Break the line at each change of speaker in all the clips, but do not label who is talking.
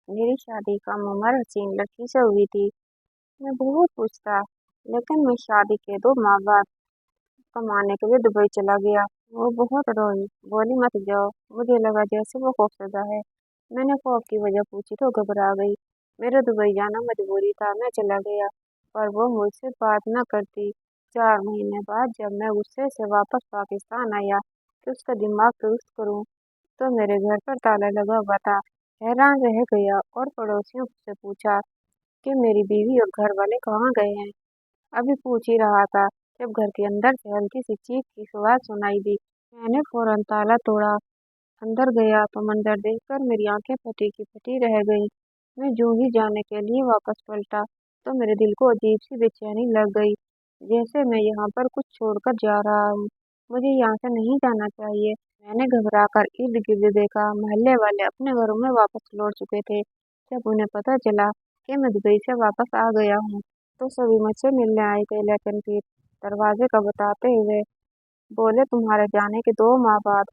मेरी शादी का उम्र हसीन लड़की से हुई थी। मैं बहुत खुश था, लेकिन मैं शादी के 2 माह बाद कमाने के लिए दुबई चला गया। वो बहुत रोई, बोली मत जाओ। मुझे लगा जैसे वो खौफजदा है। मैंने खौफ की वजह पूछी तो घबरा गई। मेरा दुबई जाना मजबूरी था, मैं चला गया, पर वो मुझसे बात न करती। 4 महीने बाद जब मैं गुस्से से वापस पाकिस्तान आया कि उसका दिमाग दुरुस्त करूं, तो मेरे घर पर ताला लगा हुआ था। हैरान रह गया और पड़ोसियों से पूछा कि मेरी बीवी और घर वाले कहाँ गए हैं। अभी पूछ ही रहा था जब घर के अंदर से हल्की सी चीख की आवाज सुनाई दी। मैंने फौरन ताला तोड़ा, अंदर गया तो मंजर देखकर मेरी आंखें फटी की फटी रह गईं। मैं यूं ही जाने के लिए वापस पलटा तो मेरे दिल को अजीब सी बेचैनी लग गई, जैसे मैं यहाँ पर कुछ छोड़कर जा रहा हूँ। मुझे यहाँ से नहीं जाना चाहिए। मैंने घबरा कर इर्द गिर्द देखा। मोहल्ले वाले अपने घरों में वापस लौट चुके थे। जब उन्हें पता चला कि मैं दुबई से वापस आ गया हूँ, तो सभी मुझसे मिलने आए थे, लेकिन फिर दरवाजे का बताते हुए बोले, तुम्हारे जाने के 2 माह बाद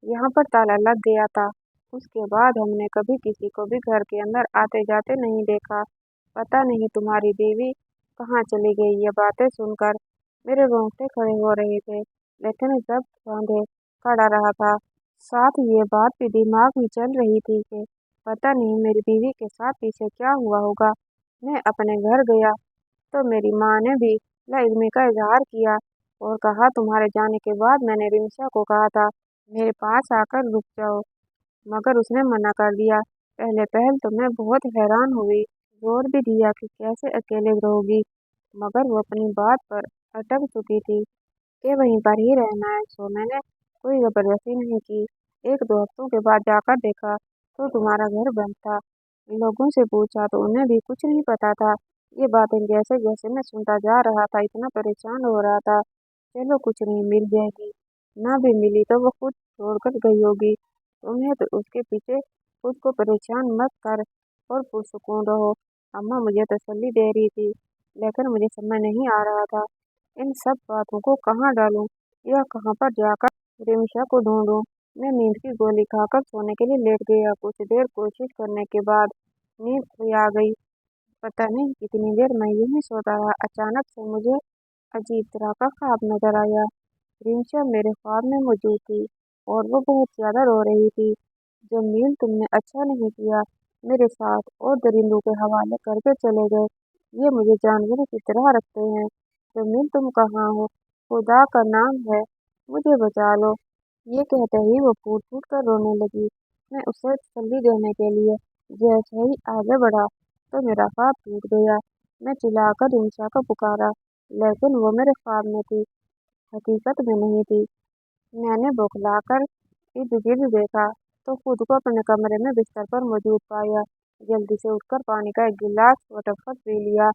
यहाँ पर ताला लग गया था। उसके बाद हमने कभी किसी को भी घर के अंदर आते जाते नहीं देखा। पता नहीं तुम्हारी बीवी कहाँ चली गई। ये बातें सुनकर मेरे रोंगटे खड़े हो रहे थे, लेकिन जब बांधे खड़ा रहा था। साथ ही ये बात भी दिमाग में चल रही थी कि पता नहीं मेरी बीवी के साथ पीछे क्या हुआ होगा। मैं अपने घर गया तो मेरी माँ ने भी लाइज्मी का इजहार किया और कहा, तुम्हारे जाने के बाद मैंने रिमशा को कहा था मेरे पास आकर रुक जाओ, मगर उसने मना कर दिया। पहले पहल तो मैं बहुत हैरान हुई, जोर भी दिया कि कैसे अकेले रहोगी, मगर वो अपनी बात पर अटक चुकी थी कि वहीं पर ही रहना है। सो मैंने कोई जबरदस्ती नहीं की। 1-2 हफ्तों के बाद जाकर देखा तो तुम्हारा घर बंद था। लोगों से पूछा तो उन्हें भी कुछ नहीं पता था। ये बातें जैसे जैसे मैं सुनता जा रहा था, इतना परेशान हो रहा था। चलो कुछ नहीं, मिल जाएगी। ना भी मिली तो वो खुद छोड़कर गई होगी। तुम्हें तो उसके पीछे खुद को परेशान मत कर और पुरसुकून रहो। अम्मा मुझे तसल्ली दे रही थी, लेकिन मुझे समझ नहीं आ रहा था इन सब बातों को कहाँ डालूं या कहाँ पर जाकर रिमशा को ढूंढूं। मैं नींद की गोली खाकर सोने के लिए लेट गया। कुछ देर कोशिश करने के बाद नींद भी आ गई। पता नहीं कितनी देर मैं यूं ही सोता रहा। अचानक से मुझे अजीब तरह का ख्वाब नजर आया। रिंचा मेरे ख्वाब में मौजूद थी और वो बहुत ज्यादा रो रही थी। जमील, तुमने अच्छा नहीं किया मेरे साथ और दरिंदों के हवाले करके चले गए। ये मुझे जानवरों की तरह रखते हैं। जमील, तुम कहाँ हो? खुदा का नाम है, मुझे बचा लो। ये कहते ही वो फूट फूट कर रोने लगी। मैं उसे तसल्ली देने के लिए जैसे ही आगे बढ़ा तो मेरा ख्वाब टूट गया। मैं चिल्लाकर रिंचा को पुकारा, लेकिन वो मेरे ख्वाब में थी, हकीकत में नहीं थी। मैंने बौखलाकर इर्द-गिर्द देखा तो खुद को अपने कमरे में बिस्तर पर मौजूद पाया। जल्दी से उठकर पानी का एक गिलास फटाफट पी लिया।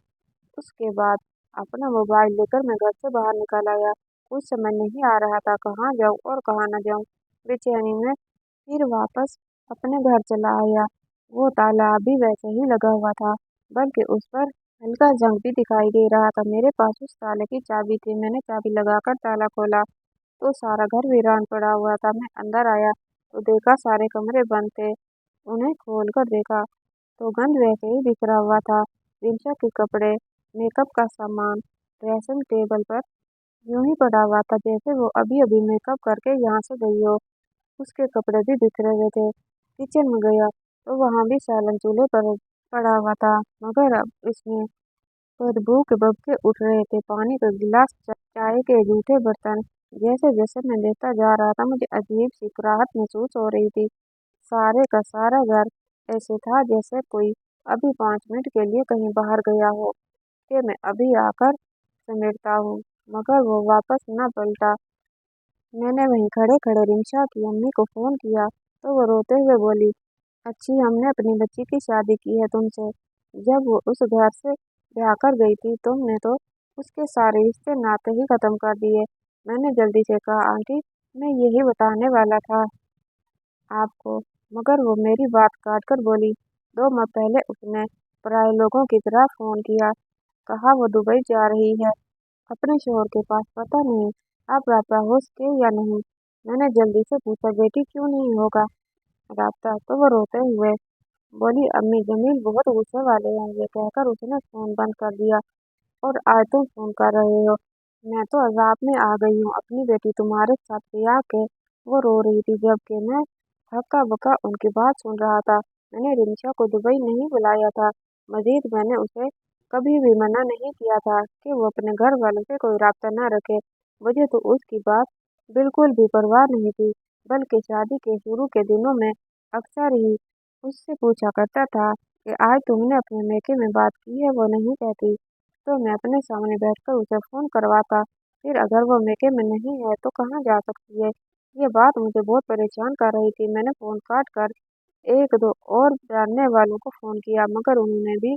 उसके बाद अपना मोबाइल लेकर मैं घर से बाहर निकल आया। कुछ समझ नहीं आ रहा था कहाँ जाऊँ और कहाँ न जाऊँ। बेचैनी में फिर वापस अपने घर चला आया। वो ताला अभी वैसे ही लगा हुआ था, बल्कि उस पर हल्का जंग भी दिखाई दे रहा था। मेरे पास उस ताले की चाबी थी। मैंने चाबी लगाकर ताला खोला तो सारा घर वीरान पड़ा हुआ था। मैं अंदर आया तो देखा सारे कमरे बंद थे। उन्हें खोल कर देखा तो गंद वैसे ही बिखरा हुआ था। रिंचा के कपड़े, मेकअप का सामान ड्रेसिंग टेबल पर यूं ही पड़ा हुआ था जैसे वो अभी अभी मेकअप करके यहाँ से गई हो। उसके कपड़े भी बिखरे हुए थे। किचन में गया तो वहाँ भी सालन चूल्हे पर पड़ा हुआ था, मगर अब इसमें बदबू के भभके उठ रहे थे। पानी का गिलास, चाय के जूठे बर्तन। जैसे जैसे मैं देखता जा रहा था मुझे अजीब सी कराहत महसूस हो रही थी। सारे का सारा घर ऐसे था जैसे कोई अभी 5 मिनट के लिए कहीं बाहर गया हो कि मैं अभी आकर समेटता हूँ, मगर वो वापस न पलटा। मैंने वहीं खड़े खड़े रिंशा की अम्मी को फोन किया तो वो रोते हुए बोली, अच्छी, हमने अपनी बच्ची की शादी की है तुमसे। जब वो उस घर से ब्याह कर गई थी तुमने तो उसके सारे रिश्ते नाते ही खत्म कर दिए। मैंने जल्दी से कहा, आंटी, मैं यही बताने वाला था आपको, मगर वो मेरी बात काट कर बोली, 2 माह पहले उसने पराए लोगों की तरह फोन किया, कहा वो दुबई जा रही है अपने शोहर के पास। पता नहीं आप राब्ता हो सके या नहीं। मैंने जल्दी से पूछा, बेटी क्यों नहीं होगा राब्ता? तो वो रोते हुए बोली, अम्मी जमील बहुत गुस्से वाले हैं। ये कहकर उसने फोन बंद कर दिया। और आज तुम फोन कर रहे हो? मैं तो अजाब में आ गई हूँ। अपनी बेटी तुम्हारे साथ ब्याह के वो रो रही थी, जबकि मैं हक्का बक्का उनकी बात सुन रहा था। मैंने रिंचा को दुबई नहीं बुलाया था। मजीद मैंने उसे कभी भी मना नहीं किया था कि वो अपने घर वालों से कोई राब्ता न रखे। मुझे तो उसकी बात बिल्कुल भी परवाह नहीं थी, बल्कि शादी के शुरू के दिनों में अक्सर ही उससे पूछा करता था कि आज तुमने अपने मैके में बात की है। वो नहीं कहती तो मैं अपने सामने बैठकर उसे फोन करवाता। फिर अगर वो मैके में नहीं है तो कहाँ जा सकती है? ये बात मुझे बहुत परेशान कर रही थी। मैंने फोन काट कर एक दो और जानने वालों को फोन किया, मगर उन्होंने भी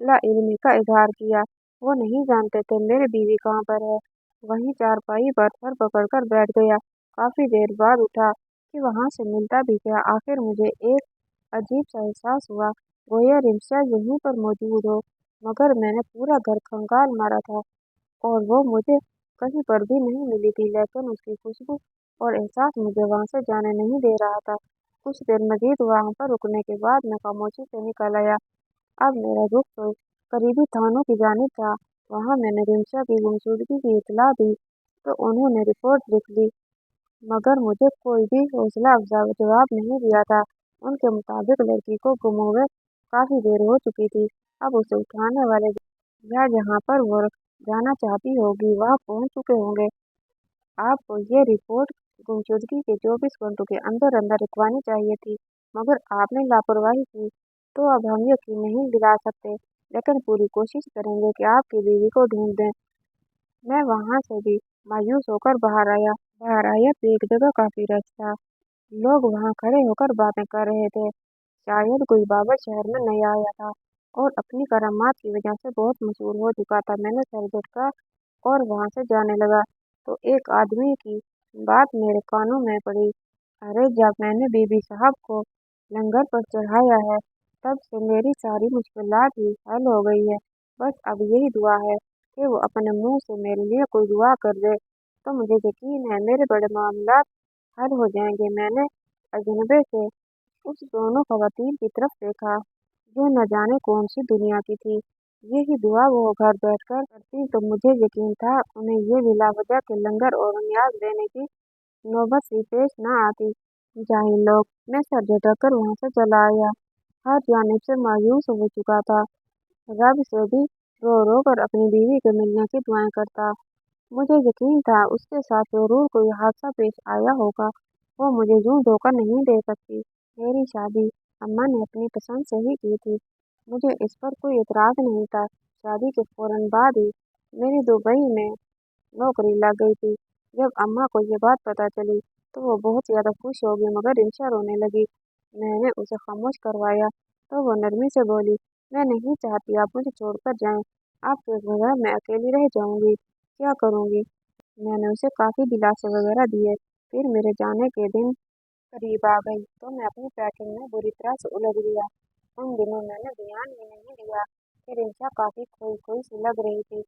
लाइल्मी का इजहार किया। वो नहीं जानते थे मेरी बीवी कहाँ पर है। वहीं चारपाई पर सर पकड़कर बैठ गया। काफी देर बाद उठा कि वहां से मिलता भी क्या। आखिर मुझे एक अजीब सा एहसास हुआ, गोया रिंचा यहीं पर मौजूद हो। मगर मैंने पूरा घर खंगाल मारा था और वो मुझे कहीं पर भी नहीं मिली थी। लेकिन उसकी खुशबू और एहसास मुझे वहां से जाने नहीं दे रहा था। कुछ देर मजीद वहां पर रुकने के बाद मैं खामोशी से निकल आया। अब मेरा रुख तो करीबी थानों की जानिब था। वहां मैंने रिंचा की गुमशुदगी की इत्तला दी तो उन्होंने रिपोर्ट लिख ली, मगर मुझे कोई भी हौसला अफजा जवाब नहीं दिया था। उनके मुताबिक लड़की को गुम हुए काफी देर हो चुकी थी। अब उसे उठाने वाले या जहाँ पर वो जाना चाहती होगी वहां पहुंच चुके होंगे। आपको ये रिपोर्ट गुमशुदगी के 24 घंटों के अंदर अंदर लिखवानी चाहिए थी, मगर आपने लापरवाही की। तो अब हम यकीन नहीं दिला सकते, लेकिन पूरी कोशिश करेंगे कि आपकी बीवी को ढूंढ दें। मैं वहां से भी मायूस होकर बाहर आया तो एक जगह काफी रश था। लोग वहां खड़े होकर बातें कर रहे थे। शायद कोई बाबर शहर में नया आया था और अपनी करामात की वजह से बहुत मशहूर हो चुका था। मैंने सर झटका और वहां से जाने लगा तो एक आदमी की बात मेरे कानों में पड़ी। अरे, जब मैंने बीबी साहब को लंगर पर चढ़ाया है, तब से मेरी सारी मुश्किलात ही हल हो गई है। बस अब यही दुआ है कि वो अपने मुंह से मेरे लिए कोई दुआ कर दे, तो मुझे यकीन है मेरे बड़े मामलात हल हो जाएंगे। मैंने अजनबे से उस दोनों खवातीन की तरफ देखा जो न जाने कौन सी दुनिया की थी। यही दुआ वो घर बैठकर करती तो मुझे यकीन था उन्हें ये बिलावजह के लंगर और न्याज देने की नौबत ही पेश न आती। जाहिल लोग, मैं सर झटक वहां से चला आया। हर जानिब से मायूस हो चुका था। रब से भी रो रो कर अपनी बीवी के मिलने की दुआएं करता। मुझे यकीन था उसके साथ जरूर कोई हादसा पेश आया होगा। वो मुझे यूं धोखा नहीं दे सकती। मेरी शादी अम्मा ने अपनी पसंद से ही की थी। मुझे इस पर कोई एतराज नहीं था। शादी के फौरन बाद ही मेरी दुबई में नौकरी लग गई थी। जब अम्मा को ये बात पता चली तो वो बहुत ज्यादा खुश हो गई, मगर रिंचा रोने लगी। मैंने उसे खामोश करवाया तो वो नरमी से बोली, मैं नहीं चाहती आप मुझे छोड़कर जाएं। आपके बगैर मैं अकेली रह जाऊंगी। क्या करूंगी? मैंने उसे काफी दिलासे वगैरह दिए। फिर मेरे जाने के दिन करीब आ गई तो मैं अपनी पैकिंग में बुरी तरह से उलझ गया। उन दिनों मैंने ध्यान ही नहीं दिया कि रिंचा काफी खोई खोई सी लग रही थी।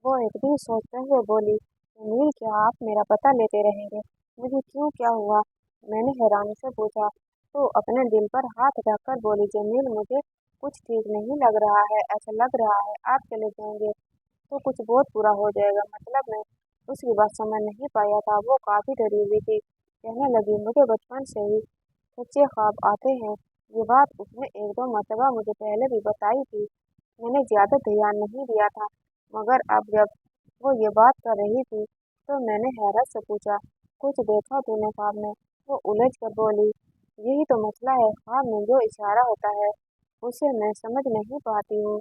वो एक दिन सोचते हुए बोली, सुनील, क्या आप मेरा पता लेते रहेंगे? मुझे क्यों, क्या हुआ? मैंने हैरानी से पूछा तो अपने दिल पर हाथ रखकर बोली, जमील, मुझे कुछ ठीक नहीं लग रहा है। ऐसा लग रहा है आप चले जाएंगे तो कुछ बहुत बुरा हो जाएगा। मतलब मैं उसकी बात समझ नहीं पाया था। वो काफी डरी हुई थी। कहने लगी, मुझे बचपन से ही सच्चे ख्वाब आते हैं। ये बात उसने एक दो मर्तबा मुझे पहले भी बताई थी। मैंने ज्यादा ध्यान नहीं दिया था, मगर अब जब वो ये बात कर रही थी तो मैंने हैरत से पूछा, कुछ देखा तूने ख्वाब में? वो उलझ कर बोली, यही तो मसला है, ख्वाब में जो इशारा होता है उसे मैं समझ नहीं पाती हूँ।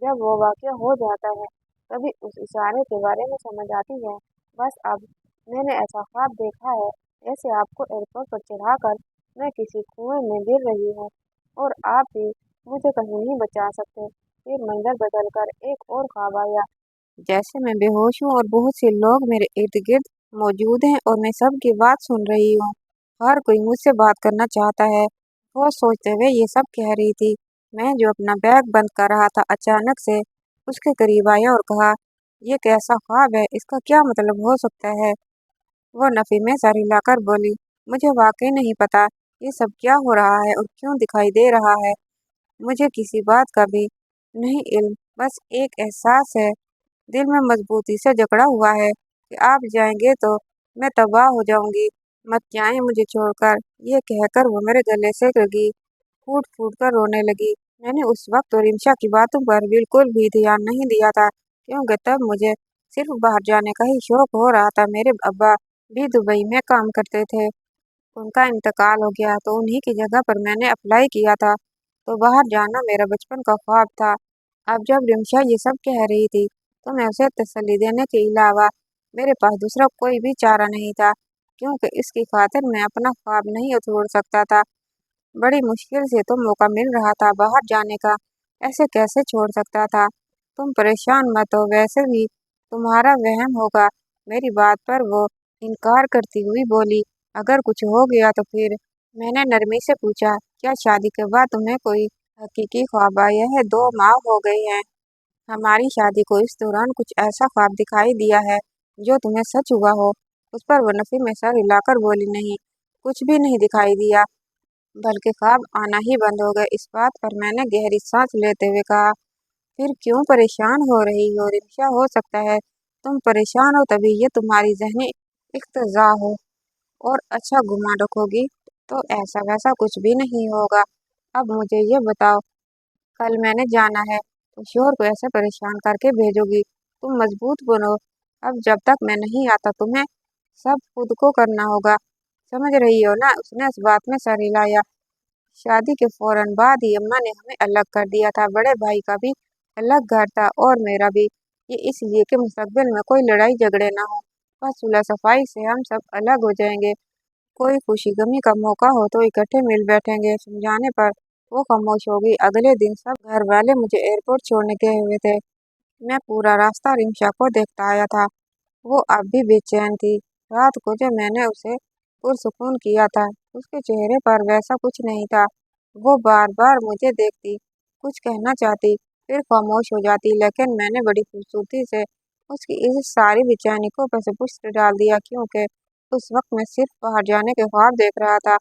जब वो वाक़या हो जाता है तभी उस इशारे के बारे में समझ आती है। बस अब मैंने ऐसा ख्वाब देखा है, जैसे आपको एयरपोर्ट पर चढ़ाकर मैं किसी कुएं में गिर रही हूँ और आप भी मुझे कहीं नहीं बचा सकते। फिर मंजर बदल कर एक और ख्वाब आया, जैसे मैं बेहोश हूँ और बहुत से लोग मेरे इर्द गिर्द मौजूद हैं और मैं सबकी बात सुन रही हूँ। हर कोई मुझसे बात करना चाहता है। वो सोचते हुए ये सब कह रही थी। मैं जो अपना बैग बंद कर रहा था, अचानक से उसके करीब आया और कहा, ये कैसा ख्वाब है? इसका क्या मतलब हो सकता है? वो नफी में सर हिलाकर बोली, मुझे वाकई नहीं पता ये सब क्या हो रहा है और क्यों दिखाई दे रहा है। मुझे किसी बात का भी नहीं इल्म, बस एक एहसास है, दिल में मजबूती से जकड़ा हुआ है कि आप जाएंगे तो मैं तबाह हो जाऊंगी। मत जाएं मुझे छोड़कर। ये कहकर वो मेरे गले से लगी, फूट फूट कर रोने लगी। मैंने उस वक्त तो रिमशा की बातों पर बिल्कुल भी ध्यान नहीं दिया था, क्योंकि तब मुझे सिर्फ बाहर जाने का ही शौक हो रहा था। मेरे अब्बा भी दुबई में काम करते थे, उनका इंतकाल हो गया तो उन्हीं की जगह पर मैंने अप्लाई किया था। तो बाहर जाना मेरा बचपन का ख्वाब था। अब जब रिमशा ये सब कह रही थी तो मैं उसे तसल्ली देने के अलावा मेरे पास दूसरा कोई भी चारा नहीं था, क्योंकि इसकी खातिर मैं अपना ख्वाब नहीं छोड़ सकता था। बड़ी मुश्किल से तो मौका मिल रहा था बाहर जाने का, ऐसे कैसे छोड़ सकता था। तुम परेशान मत हो, वैसे भी तुम्हारा वहम होगा। मेरी बात पर वो इनकार करती हुई बोली, अगर कुछ हो गया तो फिर? मैंने नरमी से पूछा, क्या शादी के बाद तुम्हें कोई हकीकी ख्वाब आया है? 2 माह हो गए हैं हमारी शादी को, इस दौरान कुछ ऐसा ख्वाब दिखाई दिया है जो तुम्हें सच हुआ हो? उस पर वो नफी में सर हिलाकर बोली, नहीं, कुछ भी नहीं दिखाई दिया, बल्कि ख्वाब आना ही बंद हो गए। इस बात पर मैंने गहरी सांस लेते हुए कहा, फिर क्यों परेशान हो रही हो रिक्शा? हो सकता है तुम परेशान हो तभी ये तुम्हारी जहनी इख्तिजा हो, और अच्छा गुमान रखोगी तो ऐसा वैसा कुछ भी नहीं होगा। अब मुझे ये बताओ, कल मैंने जाना है तो शोहर को ऐसे परेशान करके भेजोगी? तुम मजबूत बनो, अब जब तक मैं नहीं आता तुम्हें सब खुद को करना होगा, समझ रही हो ना? उसने इस बात में सर हिलाया। शादी के फौरन बाद ही अम्मा ने हमें अलग कर दिया था। बड़े भाई का भी अलग घर था और मेरा भी, ये इसलिए कि मुस्तकबिल में कोई लड़ाई झगड़े ना हो। बस सुलह सफाई से हम सब अलग हो जाएंगे। कोई खुशी गमी का मौका हो तो इकट्ठे मिल बैठेंगे। समझाने पर वो खामोश हो गई। अगले दिन सब घर वाले मुझे एयरपोर्ट छोड़ने गए हुए थे। मैं पूरा रास्ता रिमशा को देखता आया था, वो अब भी बेचैन थी। रात को जब मैंने उसे पुरसुकून किया था, उसके चेहरे पर वैसा कुछ नहीं था। वो बार बार मुझे देखती, कुछ कहना चाहती, फिर खामोश हो जाती, लेकिन मैंने बड़ी खूबसूरती से उसकी इस सारी बेचैनी को पसपुष्ट डाल दिया, क्योंकि उस वक्त मैं सिर्फ बाहर जाने के ख्वाब देख रहा था,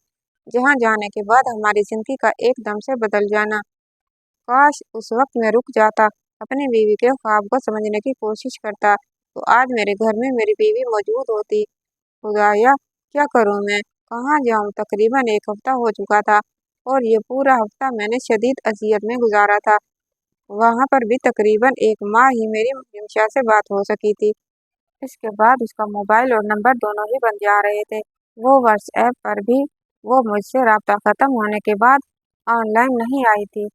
जहाँ जाने के बाद हमारी जिंदगी का एकदम से बदल जाना। काश उस वक्त मैं रुक जाता, अपनी बीवी के ख्वाब को समझने की कोशिश करता, तो आज मेरे घर में मेरी बीवी मौजूद होती। खुदाया, क्या करूं मैं, कहाँ जाऊं? तकरीबन 1 हफ्ता हो चुका था और ये पूरा हफ्ता मैंने शदीद अजियत में गुजारा था। वहां पर भी तकरीबन 1 माह ही मेरी रिमशा से बात हो सकी थी। इसके बाद उसका मोबाइल और नंबर दोनों ही बन जा रहे थे। वो व्हाट्सएप पर भी वो मुझसे राब्ता खत्म होने के बाद ऑनलाइन नहीं आई थी।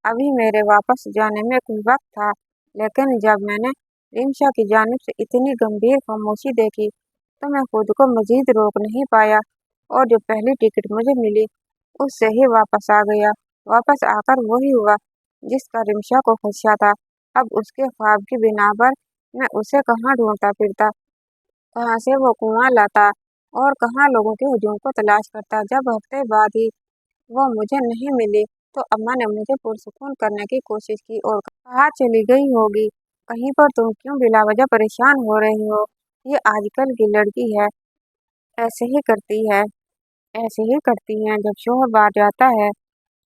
अभी मेरे वापस जाने में कुछ वक्त था, लेकिन जब मैंने रिमशा की जानिब से इतनी गंभीर खामोशी देखी तो मैं खुद को मजीद रोक नहीं पाया, और जो पहली टिकट मुझे मिली उससे ही वापस आ गया। वापस आकर वही हुआ जिसका रिमशा को खदशा था। अब उसके ख्वाब की बिना पर मैं उसे कहाँ ढूंढता फिरता, कहाँ से वो कुआं लाता और कहाँ लोगों के हुजूम को तलाश करता। जब हफ्ते बाद ही वो मुझे नहीं मिली तो अम्मा ने मुझे पुरसुकून करने की कोशिश की और कहा, चली गई होगी कहीं पर, तुम क्यों बिला वजह परेशान हो रही हो? ये आजकल की लड़की है, ऐसे ही करती है, ऐसे ही करती हैं। जब शोहर बाहर जाता है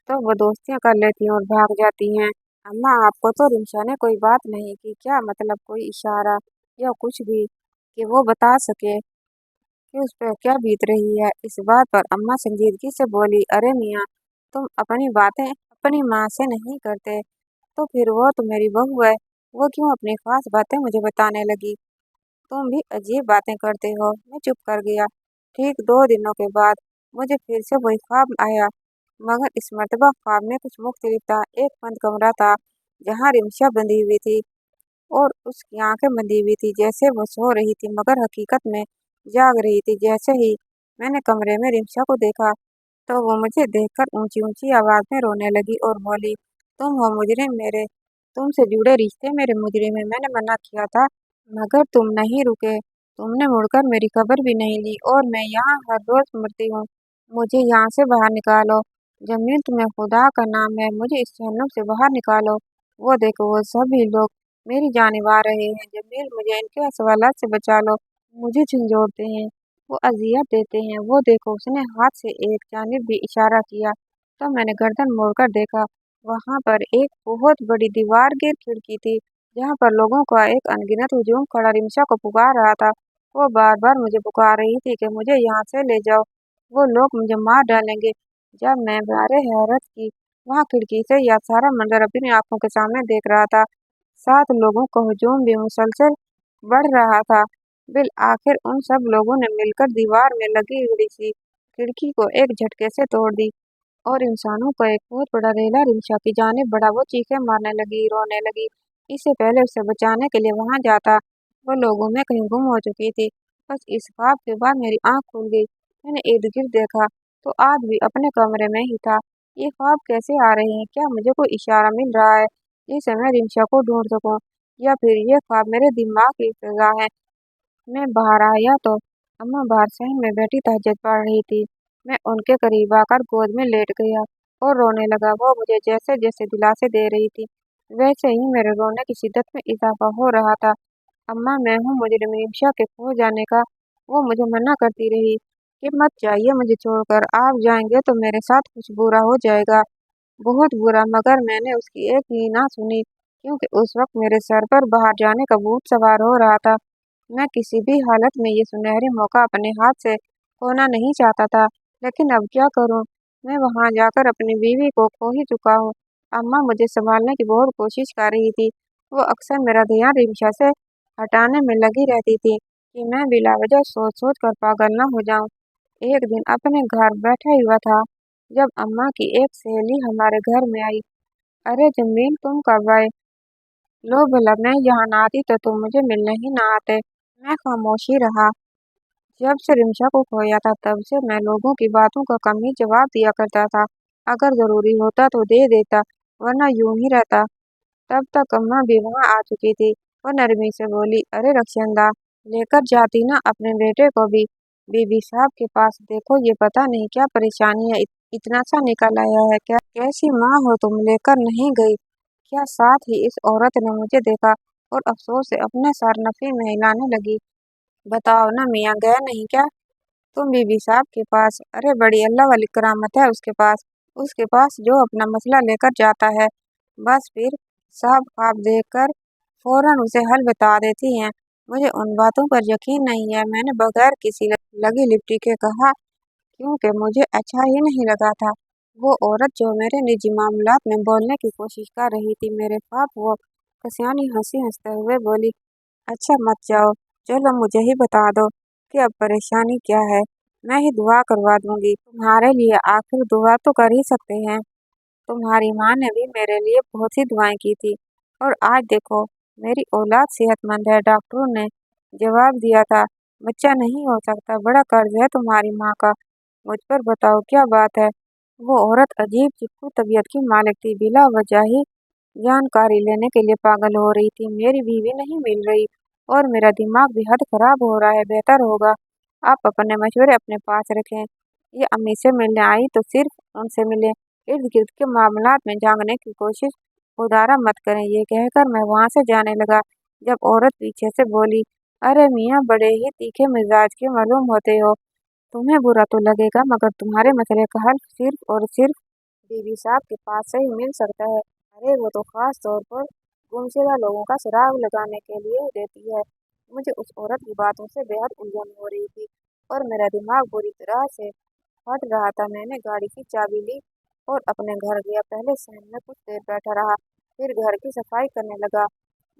तो वो दोस्तियां कर लेती हैं और भाग जाती हैं। अम्मा, आपको तो रिमशा ने कोई बात नहीं की क्या? मतलब कोई इशारा या कुछ भी कि वो बता सके कि उस पर क्या बीत रही है? इस बात पर अम्मा संजीदगी से बोली, अरे मियाँ, तुम अपनी बातें अपनी माँ से नहीं करते तो फिर वो तो मेरी बहू है, वो क्यों अपनी खास बातें मुझे बताने लगी? तुम भी अजीब बातें करते हो। मैं चुप कर गया। ठीक 2 दिनों के बाद मुझे फिर से वही ख्वाब आया, मगर इस मर्तबा ख्वाब में कुछ मुख्तलिफ था। एक बंद कमरा था जहाँ रिमशा बंधी हुई थी और उसकी आंखें बंधी हुई थी, जैसे वो सो रही थी मगर हकीकत में जाग रही थी। जैसे ही मैंने कमरे में रिमशा को देखा तो वो मुझे देखकर ऊंची ऊंची आवाज में रोने लगी और बोली, तुम हो मुजरिम, मेरे तुमसे जुड़े रिश्ते मेरे मुजरिम है। मैंने मना किया था मगर तुम नहीं रुके, तुमने मुड़कर मेरी खबर भी नहीं ली और मैं यहाँ हर रोज मरती हूँ। मुझे यहाँ से बाहर निकालो। जमील, तुम्हें खुदा का नाम है, मुझे इस जहन्नुम से बाहर निकालो। वो देखो, वो सभी लोग मेरी जानिब आ रहे हैं। जमील, मुझे इनके सवालात से बचा लो, मुझे झंझोड़ते हैं, वो अजियत देते हैं। वो देखो, उसने हाथ से एक जानिब भी इशारा किया तो मैंने गर्दन मोड़कर देखा वहाँ पर एक बहुत बड़ी दीवार की खिड़की थी, जहाँ पर लोगों का एक अनगिनत हुजूम खड़ा रिमशा को पुकार रहा था। वो बार बार मुझे पुकार रही थी कि मुझे यहाँ से ले जाओ, वो लोग मुझे मार डालेंगे। जब मैं बारे हैरत की वहाँ खिड़की से यह सारा मंजर अपनी आंखों के सामने देख रहा था, 7 लोगों का हुजूम भी मुसलसल बढ़ रहा था। बिल आखिर उन सब लोगों ने मिलकर दीवार में लगी हुई सी खिड़की को एक झटके से तोड़ दी और इंसानों का एक बहुत बड़ा रेला रिमशा की जानिब बढ़ा। वो चीखें मारने लगी, रोने लगी। इससे पहले उसे बचाने के लिए वहां जाता, वो लोगों में कहीं गुम हो चुकी थी। बस इस ख्वाब के बाद मेरी आंख खुल गई। मैंने इर्द गिर्द देखा तो आज भी अपने कमरे में ही था। ये ख्वाब कैसे आ रहे हैं? क्या मुझे कोई इशारा मिल रहा है जिससे मैं रिमशा को ढूंढ सकूं, या फिर ये ख्वाब मेरे दिमाग की सजा है? मैं बाहर आया तो अम्मा बाहर सहन में बैठी तहज्जुद पढ़ रही थी। मैं उनके करीब आकर गोद में लेट गया और रोने लगा। वो मुझे जैसे जैसे दिलासे दे रही थी, वैसे ही मेरे रोने की शिद्दत में इजाफा हो रहा था। अम्मा, मैं हूँ मुजरिम रिमशा के खो जाने का। वो मुझे मना करती रही कि मत जाइए मुझे छोड़कर, आप जाएंगे तो मेरे साथ कुछ बुरा हो जाएगा, बहुत बुरा। मगर मैंने उसकी एक भी ना सुनी, क्योंकि उस वक्त मेरे सर पर बाहर जाने का भूत सवार हो रहा था। मैं किसी भी हालत में ये सुनहरी मौका अपने हाथ से खोना नहीं चाहता था, लेकिन अब क्या करूं? मैं वहां जाकर अपनी बीवी को खो ही चुका हूँ। अम्मा मुझे संभालने की बहुत कोशिश कर रही थी। वो अक्सर मेरा ध्यान रिमशा से हटाने में लगी रहती थी कि मैं बिलावजह सोच सोच कर पागल न हो जाऊं। एक दिन अपने घर बैठा हुआ था, जब अम्मा की एक सहेली हमारे घर में आई। अरे जमील, तुम कब आए? लो भला, मैं यहाँ ना आती तो तुम मुझे मिलने ही ना आते। मैं खामोशी रहा। जब से रिमशा को खोया था तब से मैं लोगों की बातों का कम ही जवाब दिया करता था। अगर जरूरी होता तो दे देता, वरना यूं ही रहता। तब तक अम्मा भी वहां आ चुकी थी। वो नरमी से बोली, अरे रक्षंदा, लेकर जाती ना अपने बेटे को भी बीबी साहब के पास। देखो, ये पता नहीं क्या परेशानी है, इतना सा निकल आया है क्या? कैसी माँ हो तुम, लेकर नहीं गई क्या? साथ ही इस औरत ने मुझे देखा और अफसोस से अपने सर नफी में हिलाने लगी। बताओ ना मियाँ, गए नहीं क्या तुम बीबी साहब के पास? अरे बड़ी अल्लाह वाली करामत है उसके पास जो अपना मसला लेकर जाता है, बस फिर साहब ख्वाब देखकर फौरन उसे हल बता देती हैं। मुझे उन बातों पर यकीन नहीं है, मैंने बगैर किसी लगी लिपटी के कहा, क्योंकि मुझे अच्छा ही नहीं लगा था। वो औरत जो मेरे निजी मामलात में बोलने की कोशिश कर रही थी मेरे ख्वाब, वो कसियानी हंसी हंसते हुए बोली, अच्छा मत जाओ, चलो मुझे ही बता दो कि अब परेशानी क्या है, मैं ही दुआ करवा दूंगी तुम्हारे लिए। आखिर दुआ तो कर ही सकते हैं। तुम्हारी माँ ने भी मेरे लिए बहुत सी दुआएं की थी और आज देखो मेरी औलाद सेहतमंद है। डॉक्टरों ने जवाब दिया था बच्चा नहीं हो सकता। बड़ा कर्ज है तुम्हारी माँ का मुझ पर, बताओ क्या बात है? वो औरत अजीब चिपकू तबीयत की मालिक थी, बिला वजह ही जानकारी लेने के लिए पागल हो रही थी। मेरी बीवी नहीं मिल रही और मेरा दिमाग भी हद खराब हो रहा है। बेहतर होगा आप अपने मशवरे अपने पास रखें। ये अम्मी से मिलने आई तो सिर्फ उनसे मिले, इर्द गिर्द के मामलात में झांकने की कोशिश खुदारा मत करें। ये कहकर मैं वहां से जाने लगा, जब औरत पीछे से बोली, अरे मियाँ, बड़े ही तीखे मिजाज के मालूम होते हो। तुम्हें बुरा तो लगेगा, मगर तुम्हारे मसले का हल सिर्फ और सिर्फ बीबी साहब के पास से ही मिल सकता है। अरे वो तो खास तौर पर गुमशुदा लोगों का सुराग लगाने के लिए देती है। मुझे उस औरत की बातों से बेहद उलझन हो रही थी और मेरा दिमाग बुरी तरह से फट रहा था। मैंने गाड़ी की चाबी ली और अपने घर गया। पहले सहन में कुछ देर बैठा रहा, फिर घर की सफाई करने लगा।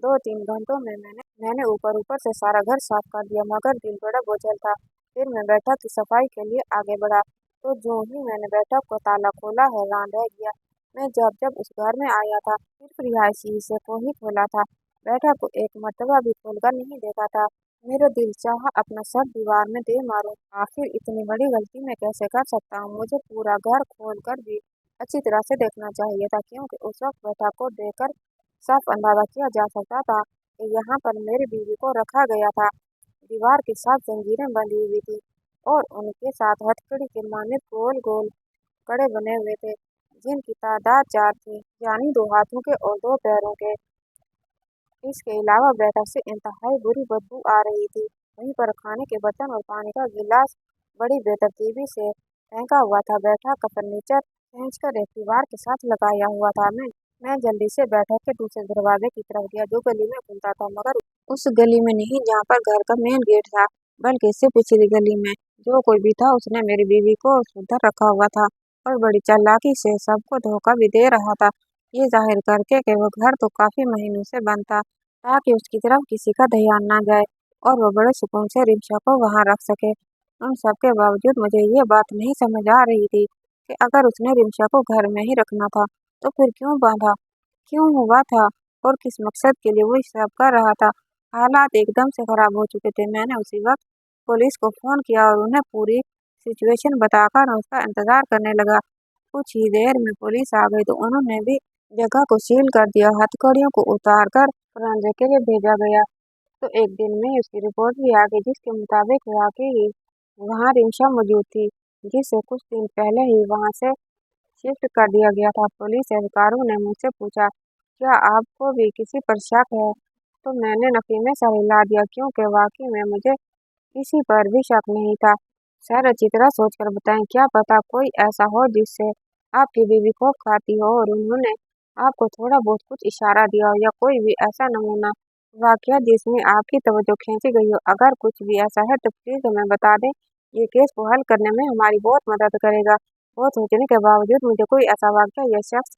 2-3 घंटों में मैंने ऊपर ऊपर से सारा घर साफ कर दिया, मगर दिल बड़ा बोझल था। फिर मैं बैठक की सफाई के लिए आगे बढ़ा, तो जो ही मैंने बैठक को ताला खोला, हैरान रह गया। मैं जब जब उस घर में आया था सिर्फ रिहायशी हिस्से को ही खोला था, बैठक को एक मर्तबा भी खोलकर नहीं देखा था। मेरा दिल चाहा अपना सर दीवार में दे मारूं। आखिर इतनी बड़ी गलती मैं कैसे कर सकता हूँ? मुझे पूरा घर खोल कर भी अच्छी तरह से देखना चाहिए था, क्योंकि उस वक्त बैठक को देखकर साफ अंदाजा किया जा सकता था कि यहाँ पर मेरी बीवी को रखा गया था। दीवार के साथ जंजीरें बंधी हुई थी और उनके साथ हथकड़ी के मानित गोल गोल कड़े बने हुए थे, जिनकी तादाद 4 थी, यानी 2 हाथों के और 2 पैरों के। इसके अलावा बैठक से इंतहाई बुरी बदबू आ रही थी। वहीं पर खाने के बर्तन और पानी का गिलास बड़ी बेतरतीबी से फेंका हुआ था। बैठक का फर्नीचर खींचकर एक दीवार के साथ लगाया हुआ था। मैं जल्दी से बैठ के दूसरे दरवाजे की तरफ गया जो गली में खुलता था, मगर उस गली में नहीं जहाँ पर घर का मेन गेट था, बल्कि इससे पिछली गली में। जो कोई भी था उसने मेरी बीवी को उधर रखा हुआ था और बड़ी चालाकी से सबको धोखा भी दे रहा था, ये जाहिर करके कि वो घर तो काफी महीनों से बंद था ताकि उसकी तरफ किसी का ध्यान ना जाए और वो बड़े सुकून से रिक्शा को वहां रख सके। उन सब के बावजूद मुझे ये बात नहीं समझ आ रही थी कि अगर उसने रिक्शा को घर में ही रखना था तो फिर क्यों बांधा, क्यों हुआ था और किस मकसद के लिए वो ये सब कर रहा था। हालात एकदम से खराब हो चुके थे। मैंने उसी वक्त पुलिस को फोन किया और उन्हें पूरी सिचुएशन बताकर उसका इंतजार करने लगा। कुछ ही देर में पुलिस आ गई तो उन्होंने भी जगह को सील कर दिया। हथकड़ियों को उतार कर फोरेंसिक के लिए भेजा गया तो एक दिन में उसकी रिपोर्ट भी आ गई, जिसके मुताबिक वाकई वहाँ रिक्शा मौजूद थी, जिसे कुछ दिन पहले ही वहाँ से शिफ्ट कर दिया गया था। पुलिस अधिकारियों ने मुझसे पूछा, क्या आपको भी किसी पर शक है? तो मैंने नफी में सर हिला दिया, क्योंकि वाकई में मुझे किसी पर भी शक नहीं था। सर अच्छी तरह सोचकर बताएं, क्या पता कोई ऐसा हो जिससे आपकी बीवी खौफ खाती हो और उन्होंने आपको थोड़ा बहुत कुछ इशारा दिया हो, या कोई भी ऐसा नमूना वाकया जिसमें आपकी तवज्जो खींची गई हो। अगर कुछ भी ऐसा है तो प्लीज हमें बता दें, ये केस को हल करने में हमारी बहुत मदद करेगा। बहुत सोचने के बावजूद मुझे कोई ऐसा वाकया या शख्स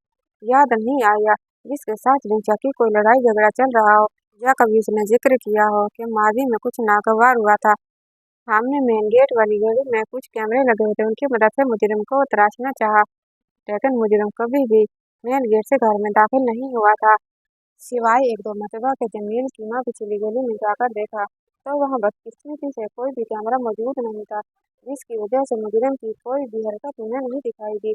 याद नहीं आया जिसके साथ रिंचा की कोई लड़ाई झगड़ा चल रहा हो, या कभी उसने जिक्र किया हो कि माजी में कुछ नागवार हुआ था। सामने मेन गेट वाली गली में कुछ कैमरे लगे हुए थे, उनकी मदद से मुजरिम को तराशना चाहा, लेकिन मुजरिम कभी भी मेन गेट से घर में दाखिल नहीं हुआ था। सिवाय एक दो मरतबा के जमील की माँ पिछली गली में जाकर देखा तो वहाँ बदकिस्मती से कोई भी कैमरा मौजूद नहीं था, जिसकी वजह से मुजरिम की कोई भी हरकत उन्हें नहीं दिखाई दी।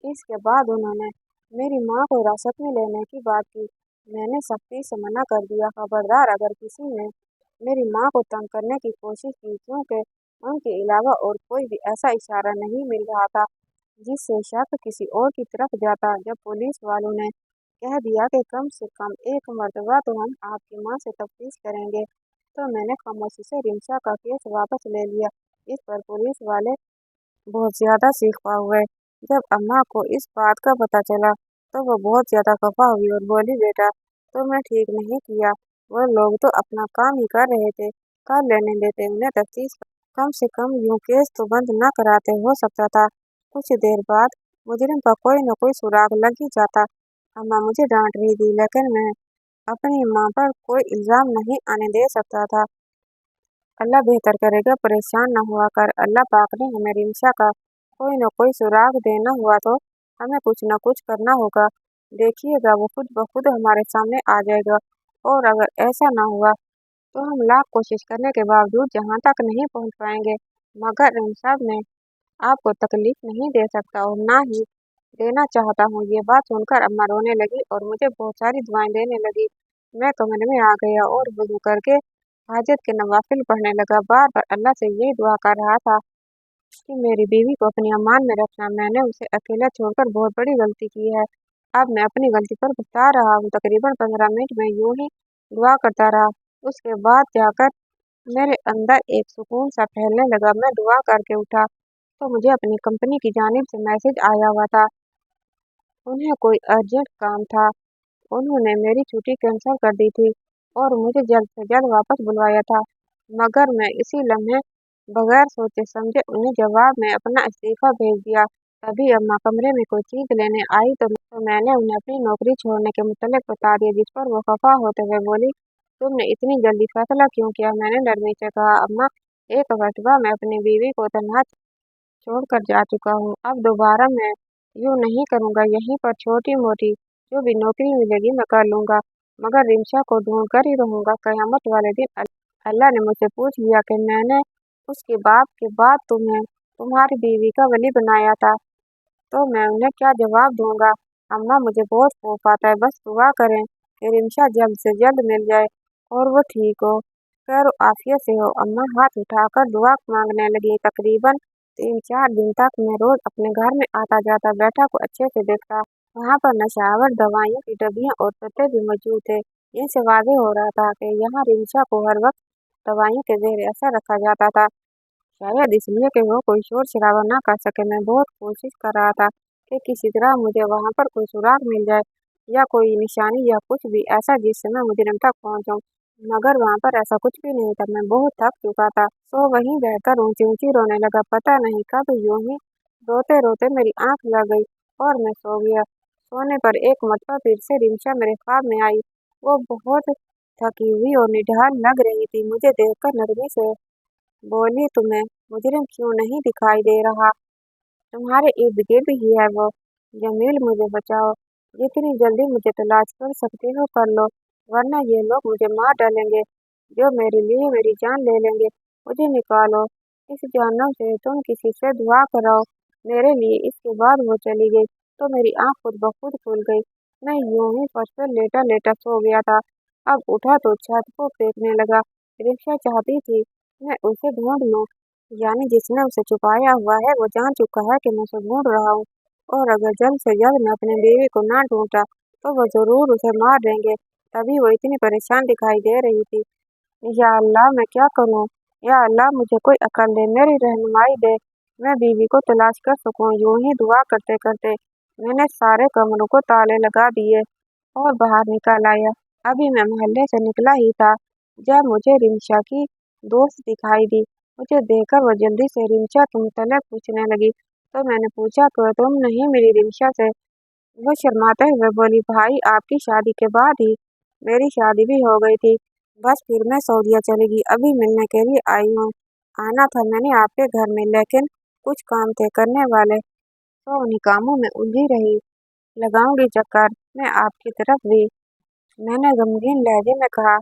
इसके बाद उन्होंने मेरी माँ को हिरासत में लेने की बात की। मैंने सख्ती से मना कर दिया, खबरदार अगर किसी ने मेरी माँ को तंग करने की कोशिश की, क्योंकि उनके अलावा और कोई भी ऐसा इशारा नहीं मिल रहा था जिससे शक किसी और की तरफ जाता। जब पुलिस वालों ने कह दिया कि कम से कम एक मरतबा तो हम आपकी माँ से तफ्तीश करेंगे, तो मैंने खामोशी से रिंचा का केस वापस ले लिया। इस पर पुलिस वाले बहुत ज्यादा सीखा हुए। जब अम्मा को इस बात का पता चला तो वो बहुत ज्यादा खफा हुई और बोली, बेटा तुमने ठीक नहीं किया, वो लोग तो अपना काम ही कर रहे थे, कर लेने देते उन्हें तफ्तीश, कम से कम यूं केस तो बंद न कराते। हो सकता था कुछ देर बाद मुजरिम का कोई न कोई सुराग लग ही जाता। अम्मा मुझे डांट रही थी, लेकिन मैं अपनी माँ पर कोई इल्जाम नहीं आने दे सकता था। अल्लाह बेहतर करेगा, परेशान न हुआ कर। अल्लाह पाक ने हमें रिंशा का कोई न कोई सुराग देना हुआ तो हमें कुछ न कुछ करना होगा। देखिएगा वो खुद ब खुद हमारे सामने आ जाएगा, और अगर ऐसा ना हुआ तो हम लाख कोशिश करने के बावजूद जहाँ तक नहीं पहुँच पाएंगे। मगर इन सब में आपको तकलीफ नहीं दे सकता और ना ही देना चाहता हूँ। ये बात सुनकर अम्मा रोने लगी और मुझे बहुत सारी दुआएं देने लगी। मैं कमरे में आ गया और वुजू करके हाजत के नवाफिल पढ़ने लगा। बार बार अल्लाह से यही दुआ कर रहा था कि मेरी बीवी को अपनी अमान में रखना। मैंने उसे अकेला छोड़कर बहुत बड़ी गलती की है। अब मैं अपनी गलती पर बता रहा हूँ। तकरीबन 15 मिनट में यूं ही दुआ करता रहा। उसके बाद जाकर मेरे अंदर एक सुकून सा फैलने लगा। मैं दुआ करके उठा तो मुझे अपनी कंपनी की जानिब से मैसेज आया हुआ था। उन्हें कोई अर्जेंट काम था। उन्होंने मेरी छुट्टी कैंसिल कर दी थी और मुझे जल्द से जल्द वापस बुलवाया था, मगर मैं इसी लम्हे बगैर सोचे समझे उन्हें जवाब में अपना इस्तीफा भेज दिया। तभी अम्मा कमरे में कोई चीज लेने आई तो मैंने उन्हें अपनी नौकरी छोड़ने के मुतल्लिक बता दिया, जिस पर वो खफा होते हुए बोली, तुमने इतनी जल्दी फैसला क्यों किया? मैंने नरमी से कहा, अम्मा एक मरतबा मैं अपनी बीवी को तन्हा छोड़कर जा चुका हूँ, अब दोबारा मैं यूँ नहीं करूँगा। यहीं पर छोटी मोटी जो भी नौकरी मिलेगी मैं कर लूँगा, मगर रिंशा को ढूंढ कर ही रहूँगा। कयामत वाले दिन अल्लाह ने मुझसे पूछ लिया कि मैंने उसके बाप के बाद तुम्हें तुम्हारी बीवी का वली बनाया था, तो मैं उन्हें क्या जवाब दूंगा? अम्मा मुझे बहुत खौफ आता है, बस दुआ करें कि रिंशा जल्द से जल्द मिल जाए और वो ठीक हो, खैर आफियत से हो। अम्मा हाथ उठाकर दुआ मांगने लगी। तकरीबन 3-4 दिन तक मैं रोज अपने घर में आता जाता, बैठा को अच्छे से देखता। वहाँ पर नशावर दवाइयों की डब्बियाँ और पत्ते भी मौजूद थे। इनसे वाज़ेह हो रहा था कि यहाँ रिंशा को हर वक्त दवाइयों के ज़ेर असर रखा जाता था। शायद इसलिए कि वो कोई शोर शराबा न कर सके। मैं बहुत कोशिश कर रहा था कि किसी तरह मुझे वहां पर कोई सुराग मिल जाए या कोई निशानी या कुछ भी ऐसा जिससे मैं मुजरिम तक पहुंच जाऊं, मगर वहां पर ऐसा कुछ भी नहीं था। मैं बहुत थक चुका था, तो वहीं बैठकर ऊंची ऊंची रोने लगा। पता नहीं कब यूं ही रोते रोते मेरी आंख लग गई और मैं सो गया। सोने पर एक मरतबा फिर से रिंचा मेरे ख्वाब में आई। वो बहुत थकी हुई और निढाल लग रही थी। मुझे देखकर नरमी से बोली, तुम्हें मुजरिम क्यों नहीं दिखाई दे रहा? तुम्हारे इर्द गिर्द ही है वो। जमील, मुझे बचाओ। जितनी जल्दी मुझे तलाश कर सकते हो कर लो, वरना ये लोग मुझे मार डालेंगे। जो मेरे लिए मेरी जान ले लेंगे। मुझे निकालो इस जहन्नम से। तुम किसी से दुआ कराओ मेरे लिए। इसके बाद वो चली गई तो मेरी आंख खुद ब खुद खुल गई। मैं यूं ही फर्श पर लेटा लेटा सो गया था। अब उठा तो छत को फेंकने लगा। रिक्शा चाहती थी मैं उसे ढूंढ लूं, यानी जिसने उसे छुपाया हुआ है वो जान चुका है कि मैं उसे ढूंढ रहा हूँ, और अगर जल्द से जल्द मैं अपनी बीवी को ना ढूंढा तो वो जरूर उसे मार देंगे। तभी वो इतनी परेशान दिखाई दे रही थी। या अल्लाह, मैं क्या करूँ? या अल्लाह, मुझे कोई अकल दे, मेरी रहनुमाई दे, मैं बीवी को तलाश कर सकूं। यूं ही दुआ करते करते मैंने सारे कमरों को ताले लगा दिए और बाहर निकल आया। अभी मैं मोहल्ले से निकला ही था जब मुझे रिंचा की दोस्त दिखाई दी। मुझे देखकर वो जल्दी से रिंचा के मुतल्लिक पूछने लगी। तो मैंने पूछा कि तुम नहीं मिली रिंचा से? वो शर्माते हुए बोली, भाई आपकी शादी के बाद ही मेरी शादी भी हो गई थी। बस फिर मैं सऊदीया चली गई। अभी मिलने के लिए आई हूँ। आना था मैंने आपके घर में, लेकिन कुछ काम थे करने वाले, तो उन्हीं कामों में उलझी रही। लगाऊंगी चक्कर मैं आपकी तरफ भी, मैंने गमगीन लहजे में कहा।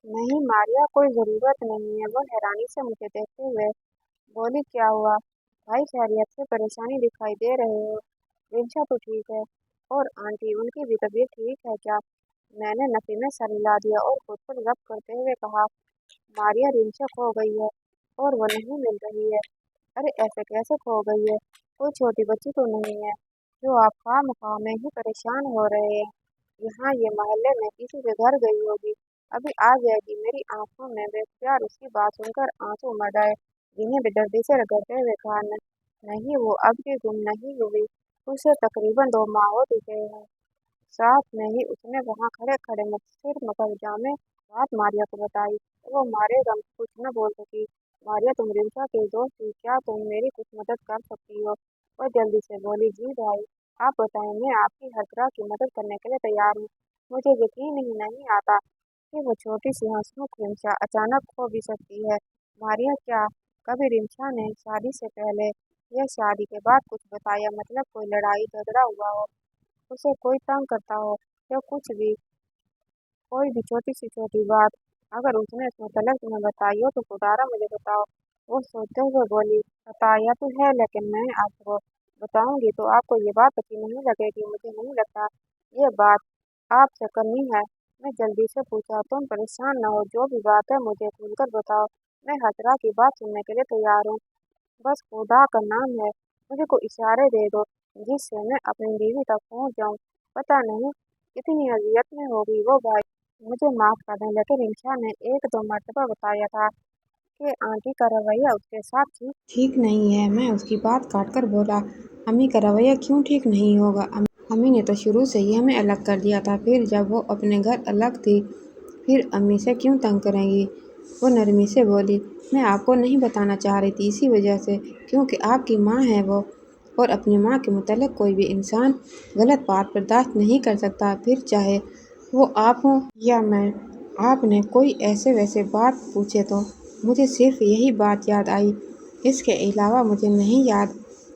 नहीं मारिया, कोई जरूरत नहीं है। वो हैरानी से मुझे देखते हुए बोली, क्या हुआ भाई? खैरियत से परेशानी दिखाई दे रहे हो। रिंचा तो ठीक है, और आंटी उनकी भी तबीयत ठीक है क्या? मैंने नफी में सर हिला दिया और खुद पर जब्त करते हुए कहा, मारिया, रिंचा खो गई है और वो नहीं मिल रही है। अरे ऐसे कैसे खो गई है? कोई छोटी बच्ची तो नहीं है जो आप खामखा में ही परेशान हो रहे हैं। यहाँ ये मोहल्ले में किसी के घर गई होगी, अभी आ जाएगी। मेरी आंखों में बेख्तियार उसकी बात सुनकर आंसू मर आए। जिन्हें बेदर्दी से रगड़ते हुए कहा, नहीं, वो अब भी गुम नहीं हुई। उसे तकरीबन 2 माह हो चुके हैं। साथ में ही उसने वहाँ खड़े खड़े मुखबिर मगर जामे बात मारिया को बताई। वो मारे गम कुछ न बोल सकी। मारिया, तुम रिंचा की दोस्त थी, क्या तुम मेरी कुछ मदद कर सकती हो? वह जल्दी से बोली, जी भाई, आप बताएं, मैं आपकी हर तरह की मदद करने के लिए तैयार हूँ। मुझे यकीन ही नहीं आता कि वो छोटी सी हंसमुख रिंचा अचानक खो भी सकती है। मारिया, क्या कभी रिंचा ने शादी से पहले या शादी के बाद कुछ बताया? मतलब कोई लड़ाई झगड़ा हुआ हो, उसे कोई तंग करता हो, या कुछ भी, कोई भी छोटी बात अगर उसने इस मुतल्लिक तुम्हें बताई हो तो खुदारा मुझे बताओ। वो सोचते हुए बोली, बताया तो है, लेकिन मैं आपको बताऊंगी तो आपको ये बात अच्छी नहीं लगेगी। मुझे नहीं लगता ये बात आपसे करनी है। मैं जल्दी से पूछा, तुम परेशान न हो, जो भी बात है मुझे खुलकर बताओ। मैं हर तरह की बात सुनने के लिए तैयार हूँ। बस खुदा का नाम है, मुझे कोई इशारे दे दो जिससे मैं अपनी बीवी तक पहुंच जाऊं। पता नहीं कितनी अजियत में होगी वो। भाई, मुझे माफ कर दें, लेकिन रिंचा ने 1-2 मरतबा बताया था कि आंटी का रवैया उसके साथ ठीक नहीं है। मैं उसकी बात काट कर बोला, अम्मी का रवैया क्यों ठीक नहीं होगा? अम्मी ने तो शुरू से ही हमें अलग कर दिया था। फिर जब वो अपने घर अलग थी, फिर अम्मी से क्यों तंग करेंगी? वो नरमी से बोली, मैं आपको नहीं बताना चाह रही थी इसी वजह से, क्योंकि आपकी माँ है वो, और अपनी माँ के मुतल्लिक कोई भी इंसान गलत बात बर्दाश्त नहीं कर सकता, फिर चाहे वो आप हो या मैं। आपने कोई ऐसे वैसे बात पूछे तो मुझे सिर्फ यही बात याद आई। इसके अलावा मुझे नहीं याद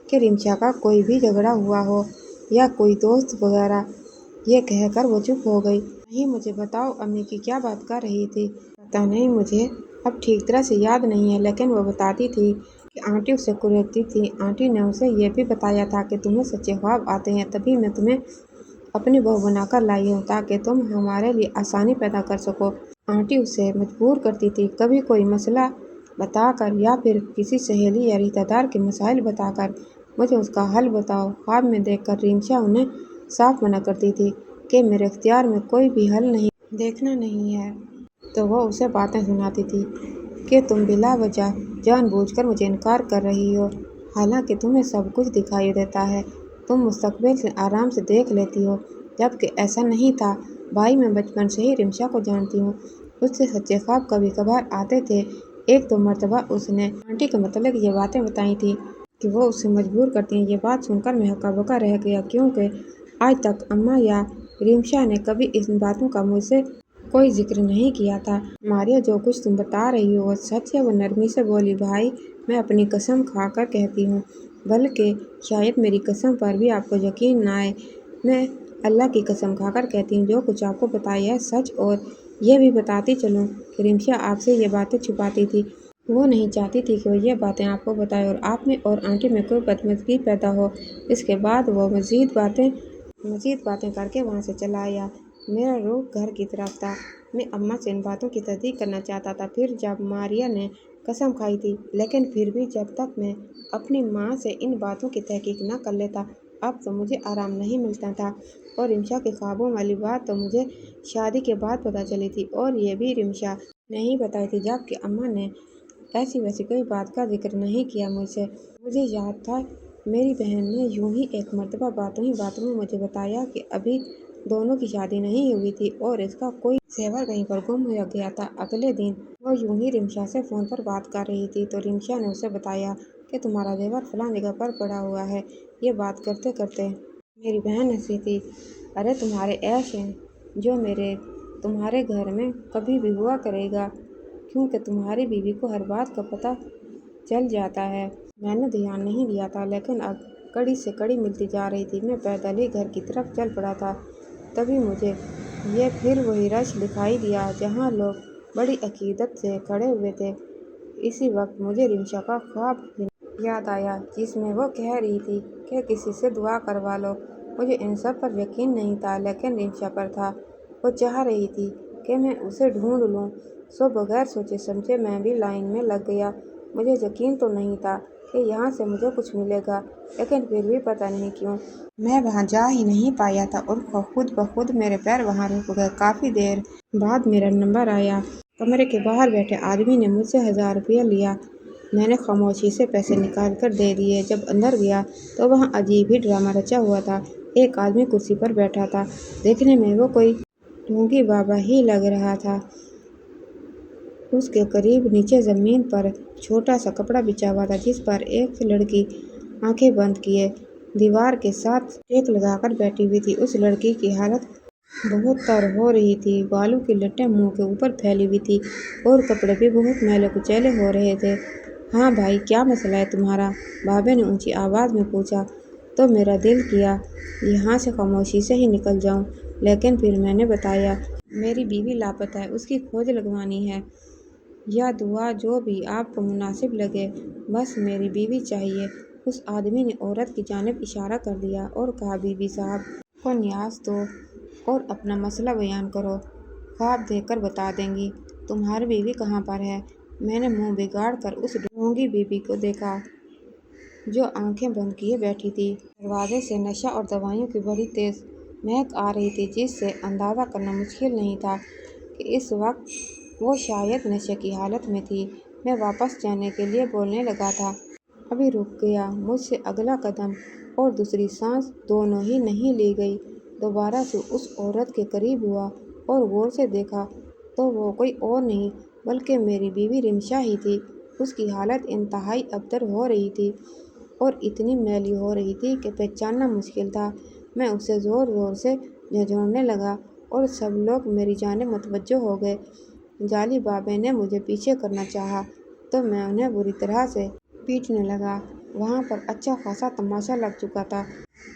कि रिंचा का कोई भी झगड़ा हुआ हो या कोई दोस्त वगैरह। ये कहकर वो चुप हो गई। नहीं, मुझे बताओ, अम्मी की क्या बात कर रही थी? पता नहीं, मुझे अब ठीक तरह से याद नहीं है, लेकिन वो बताती थी कि आंटी उसे कुरेदती थी। आंटी ने उसे ये भी बताया था कि तुम्हें सच्चे ख्वाब आते हैं, तभी मैं तुम्हें अपनी बहू बनाकर लाई हूँ ताकि तुम हमारे लिए आसानी पैदा कर सको। आंटी उसे मजबूर करती थी, कभी कोई मसला बताकर या फिर किसी सहेली या रिश्तेदार के मसाइल बताकर, मुझे उसका हल बताओ। ख्वाब में देखकर रिंचा उन्हें साफ मना करती थी कि मेरे इख्तियार में कोई भी हल नहीं, देखना नहीं है। तो वो उसे बातें सुनाती थी कि तुम बिला वजह
जानबूझकर मुझे इनकार कर रही हो, हालांकि तुम्हें सब कुछ दिखाई देता है। तुम मुस्तकबिल से आराम से देख लेती हो, जबकि ऐसा नहीं था। भाई, मैं बचपन से ही रिमशा को जानती हूँ। उससे सच्चे ख्वाब कभी कभार आते थे। एक दो मरतबा उसने आंटी के मतलब ये बातें बताई थी कि वो उसे मजबूर करती हैं। ये बात सुनकर मैं हक्का बक्का रह गया, क्योंकि आज तक अम्मा या रिमशा ने कभी इन बातों का मुझसे कोई जिक्र नहीं किया था। मारिया, जो कुछ तुम बता रही हो वो सच है, वो नरमी से बोली। भाई, मैं अपनी कसम खाकर कहती हूँ, बल्कि शायद मेरी कसम पर भी आपको यकीन न आए। मैं अल्लाह की कसम खाकर कहती हूँ, जो कुछ आपको बताया है सच। और ये भी बताती चलूँ कि रिमशा आपसे ये बातें छुपाती थी। वो नहीं चाहती थी कि वो ये बातें आपको बताए और आप में और आंटी में कोई बदमज़गी पैदा हो। इसके बाद वो मज़ीद बातें करके वहाँ से चला आया। मेरा रुख घर की तरफ था। मैं अम्मा से इन बातों की तस्दीक करना चाहता था। फिर जब मारिया ने कसम खाई थी, लेकिन फिर भी जब तक मैं अपनी माँ से इन बातों की तहकीक न कर लेता, अब तो मुझे आराम नहीं मिलता था। और रिमशा के ख्वाबों वाली बात तो मुझे शादी के बाद पता चली थी, और ये भी रिमशा ने ही बताई थी, जबकि अम्मा ने ऐसी वैसी कोई बात का जिक्र नहीं किया मुझसे। मुझे याद था मेरी बहन ने यूं ही एक मरतबा बातों ही बातों में मुझे बताया कि अभी दोनों की शादी नहीं हुई थी और इसका कोई सेवर कहीं पर गुम हो गया था। अगले दिन वो यूं ही रिमशा से फ़ोन पर बात कर रही थी तो रिमशा ने उसे बताया कि तुम्हारा जेवर फलां जगह पर पड़ा हुआ है। ये बात करते करते मेरी बहन हंसी थी। अरे, तुम्हारे ऐश हैं जो मेरे तुम्हारे घर में कभी भी हुआ करेगा, क्योंकि तुम्हारी बीवी को हर बात का पता चल जाता है। मैंने ध्यान नहीं दिया था, लेकिन अब कड़ी से कड़ी मिलती जा रही थी। मैं पैदल ही घर की तरफ चल पड़ा था। तभी मुझे ये फिर वही रश दिखाई दिया जहाँ लोग बड़ी अकीदत से खड़े हुए थे। इसी वक्त मुझे रिमशा का ख्वाब याद आया, जिसमें वो कह रही थी कि किसी से दुआ करवा लो। मुझे इन सब पर यकीन नहीं था, लेकिन रिमशा पर था। वो चाह रही थी कि मैं उसे ढूंढ लूँ, सो बगैर सोचे समझे मैं भी लाइन में लग गया। मुझे यकीन तो नहीं था कि यहाँ से मुझे कुछ मिलेगा, लेकिन फिर भी पता नहीं क्यों मैं वहाँ जा ही नहीं पाया था और खुद ब खुद मेरे पैर वहाँ रुक गए। काफ़ी देर बाद मेरा नंबर आया। कमरे के बाहर बैठे आदमी ने मुझसे 1000 रुपया लिया। मैंने खामोशी से पैसे निकाल कर दे दिए। जब अंदर गया तो वहाँ अजीब ही ड्रामा रचा हुआ था। एक आदमी कुर्सी पर बैठा था। देखने में वो कोई ढोंगी बाबा ही लग रहा था। उसके करीब नीचे ज़मीन पर छोटा सा कपड़ा बिछा हुआ था, जिस पर एक लड़की आंखें बंद किए दीवार के साथ टेक लगाकर बैठी हुई थी। उस लड़की की हालत बहुत तर हो रही थी। बालों की लटें मुंह के ऊपर फैली हुई थी और कपड़े भी बहुत मैले कुचैले हो रहे थे। हाँ भाई, क्या मसला है तुम्हारा? बाबे ने ऊंची आवाज़ में पूछा। तो मेरा दिल किया यहाँ से खामोशी से ही निकल जाऊं, लेकिन फिर मैंने बताया, मेरी बीवी लापता है, उसकी खोज लगवानी है। या दुआ, जो भी आपको मुनासिब लगे, बस मेरी बीवी चाहिए। उस आदमी ने औरत की जानिब इशारा कर दिया और कहा, बीबी साहब को न्यास दो और अपना मसला बयान करो, ख्वाब देखकर बता देंगी। तुम्हारी बीवी कहाँ पर है? मैंने मुंह बिगाड़ कर उस ढोंगी बीवी को देखा जो आंखें बंद किए बैठी थी। दरवाजे से नशा और दवाइयों की बड़ी तेज महक आ रही थी, जिससे अंदाज़ा करना मुश्किल नहीं था कि इस वक्त वो शायद नशे की हालत में थी। मैं वापस जाने के लिए बोलने लगा था, अभी रुक गया। मुझसे अगला कदम और दूसरी सांस दोनों ही नहीं ली गई। दोबारा से उस औरत के करीब हुआ और गौर से देखा तो वो कोई और नहीं बल्कि मेरी बीवी रिमशा ही थी। उसकी हालत इंतहाई अबतर हो रही थी और इतनी मैली हो रही थी कि पहचानना मुश्किल था। मैं उसे ज़ोर ज़ोर से झंझोड़ने लगा और सब लोग मेरी जानिब मुतवज्जो हो गए। जाली बाबे ने मुझे पीछे करना चाहा तो मैं उन्हें बुरी तरह से पीटने लगा। वहाँ पर अच्छा खासा तमाशा लग चुका था।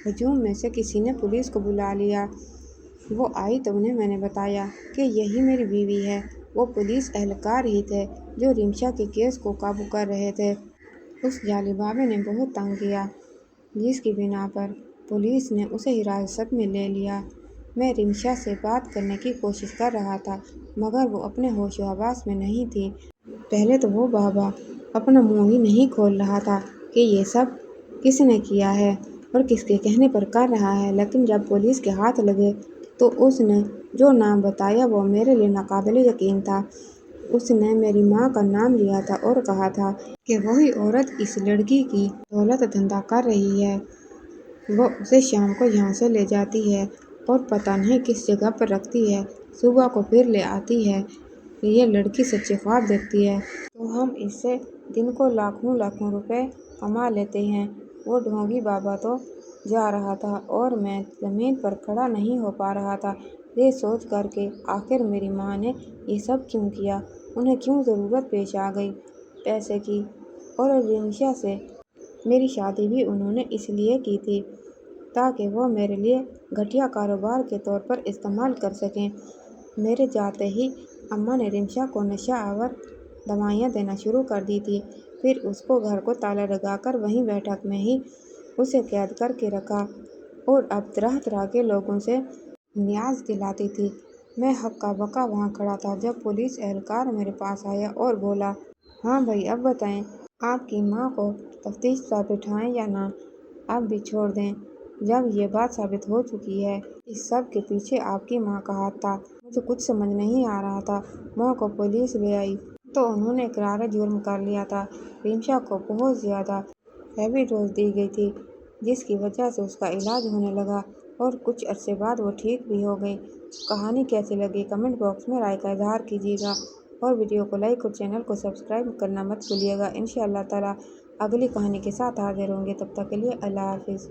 हजूम में से किसी ने पुलिस को बुला लिया। वो आई तो उन्हें मैंने बताया कि यही मेरी बीवी है। वो पुलिस एहलकार ही थे जो रिमशा के केस को काबू कर रहे थे। उस जाली बाबे ने बहुत तंग किया, जिसकी बिना पर पुलिस ने उसे हिरासत में ले लिया। मैं रिमशा से बात करने की कोशिश कर रहा था, मगर वो अपने होश हवास में नहीं थी। पहले तो वो बाबा अपना मुंह ही नहीं खोल रहा था कि ये सब किसने किया है और किसके कहने पर कर रहा है, लेकिन जब पुलिस के हाथ लगे तो उसने जो नाम बताया वो मेरे लिए नाकाबिले यकीन था। اس نے میری ماں کا نام لیا تھا اور کہا تھا کہ وہی عورت اس لڑکی کی دولت دھندہ کر رہی ہے۔ وہ اسے شام کو یہاں سے لے جاتی ہے اور پتہ نہیں کس جگہ پر رکھتی ہے، صبح کو پھر لے آتی ہے۔ یہ لڑکی سچے خواب دیکھتی ہے تو ہم اس سے دن کو لاکھوں لاکھوں روپے کما لیتے ہیں۔ وہ ڈھونگی بابا تو جا رہا تھا اور میں زمین پر کھڑا نہیں ہو پا رہا تھا، یہ سوچ کر کہ آخر میری ماں نے یہ سب کیوں کیا، انہیں کیوں ضرورت پیش آ گئی پیسے کی۔ اور رمشا سے میری شادی بھی انہوں نے اس لیے کی تھی تاکہ وہ میرے لیے گھٹیا کاروبار کے طور پر استعمال کر سکیں۔ میرے جاتے ہی اماں نے رمشا کو نشہ آور دوائیاں دینا شروع کر دی تھی، پھر اس کو گھر کو تالا لگا کر وہیں بیٹھک میں ہی اسے قید کر کے رکھا اور اب طرح طرح کے لوگوں سے نیاز دلاتی تھی۔ میں ہکا بکا وہاں کھڑا تھا جب پولیس اہلکار میرے پاس آیا اور بولا، ہاں بھائی اب بتائیں، آپ کی ماں کو تفتیش پر بٹھائیں یا نہ، اب بھی چھوڑ دیں؟ جب یہ بات ثابت ہو چکی ہے اس سب کے پیچھے آپ کی ماں کا ہاتھ تھا، مجھے کچھ سمجھ نہیں آ رہا تھا۔ ماں کو پولیس لے آئی تو انہوں نے اقرار جرم کر لیا تھا۔ رمشا کو بہت زیادہ ہیوی ڈوز دی گئی تھی جس کی وجہ سے اس کا علاج ہونے لگا اور کچھ عرصے بعد وہ ٹھیک بھی ہو گئی۔ کہانی کیسی لگی کمنٹ باکس میں رائے کا اظہار کیجیے گا اور ویڈیو کو لائک اور چینل کو سبسکرائب کرنا مت بھولیے گا۔ انشاءاللہ تعالی اگلی کہانی کے ساتھ حاضر ہوں گے، تب تک کے لیے اللہ حافظ۔